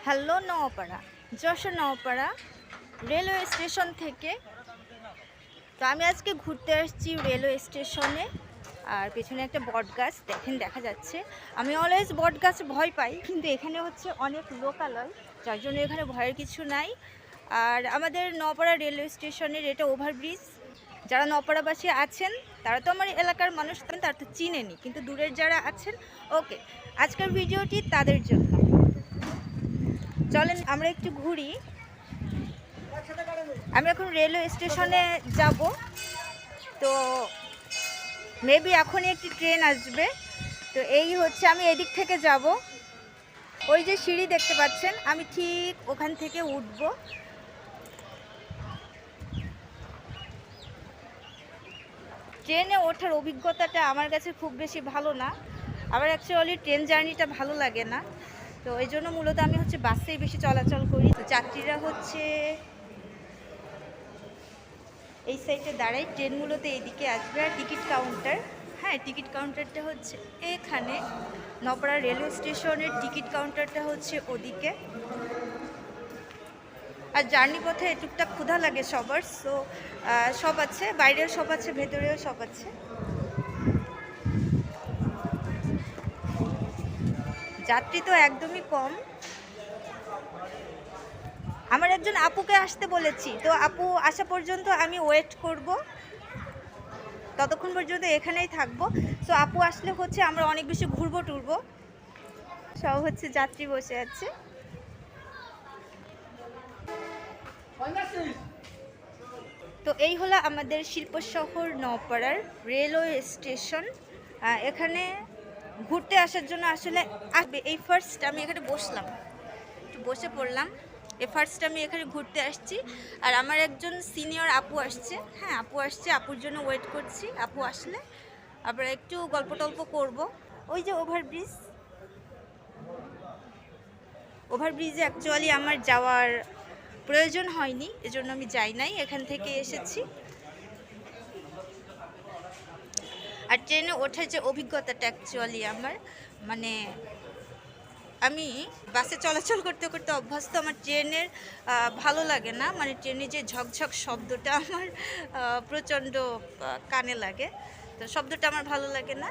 Hello Naopara, Jessore Naopara railway station থেকে। তো আমি আজকে ঘুরতে আসছি রেলওয়ে স্টেশনে। আর পেছনে একটা বট গাছ দেখেন দেখা যাচ্ছে। আমি অলওয়েজ বট গাছ ভয় পাই, কিন্তু এখানে হচ্ছে অনেক লোকালয়, যার জন্য এখানে ভয়ের কিছু নাই। আর আমাদের নওপাড়া রেলওয়ে স্টেশনের এটা ওভারব্রিজ। যারা নওপাড়াবাসী আছেন তারা তো আমার এলাকার মানুষ, তারা তো চিনেনি, কিন্তু দূরের যারা আছেন ওকে, আজকের ভিডিওটি তাদের জন্য। চলেন আমরা একটু ঘুরি। আমি এখন রেলওয়ে স্টেশনে যাব, তো মেবি এখনই একটি ট্রেন আসবে। তো এই হচ্ছে, আমি এদিক থেকে যাব। ওই যে সিঁড়ি দেখতে পাচ্ছেন, আমি ঠিক ওখান থেকে উঠব। ট্রেনে ওঠার অভিজ্ঞতাটা আমার কাছে খুব বেশি ভালো না। আমার অ্যাকচুয়ালি ট্রেন জার্নিটা ভালো লাগে না, তো এই জন্য মূলত আমি হচ্ছে বাসেই বেশি চলাচল করি। তো যাত্রীরা হচ্ছে এই সাইডে দাঁড়ায়, ট্রেন মূলত এইদিকে আসবে। আর টিকিট কাউন্টার, হ্যাঁ টিকিট কাউন্টারটা হচ্ছে এখানে। নওপাড়া রেলওয়ে স্টেশনের টিকিট কাউন্টারটা হচ্ছে ওদিকে। আর জার্নি পথে টুকটাক ক্ষুধা লাগে সবার, সো সব আছে, বাইরেও সব আছে, ভেতরেও সব আছে। যাত্রী তো একদমই কম। আমার একজন আপুকে আসতে বলেছি, তো আপু আসা পর্যন্ত আমি ওয়েট করব, ততক্ষণ পর্যন্ত এখানেই থাকবো। সো আপু আসলে হচ্ছে আমরা অনেক বেশি ঘুরবো টুরবো। সব হচ্ছে যাত্রী বসে আছে। তো এই হলো আমাদের শিল্প শহর নওপাড়ার রেলওয়ে স্টেশন। এখানে ঘুরতে আসার জন্য আসলে আসবে। এই ফার্স্ট আমি এখানে বসলাম, একটু বসে পড়লাম। ফার্স্ট আমি এখানে ঘুরতে আসছি। আর আমার একজন সিনিয়র আপু আসছে, হ্যাঁ আপু আসছে, আপুর জন্য ওয়েট করছি। আপু আসলে আমরা একটু গল্প টল্প করবো। ওই যে ওভারব্রিজ, ওভারব্রিজে অ্যাকচুয়ালি আমার যাওয়ার প্রয়োজন হয়নি, এজন্য আমি যাই নাই, এখান থেকে এসেছি। আর ট্রেনে ওঠার যে অভিজ্ঞতাটা অ্যাকচুয়ালি আমার, মানে আমি বাসে চলাচল করতে করতে অভ্যস্ত, আমার ট্রেনের ভালো লাগে না। মানে ট্রেনে যে ঝকঝক শব্দটা আমার প্রচণ্ড কানে লাগে, তো শব্দটা আমার ভালো লাগে না।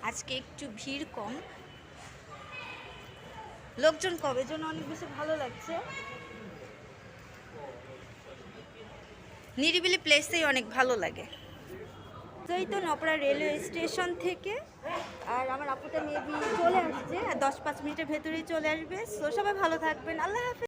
আজকে একটু ভিড় কম, লোকজন কম, এজন্য অনেক বেশি ভালো লাগছে। নিরিবিলি প্লেসেই অনেক ভালো লাগে। এই তো নওপাড়া রেলওয়ে স্টেশন থেকে। আর আমার আপুটা মেবি চলে আসছে, আর 10-5 মিনিটের ভেতরেই চলে আসবে। সো সবাই ভালো থাকবেন, আল্লাহ হাফেজ।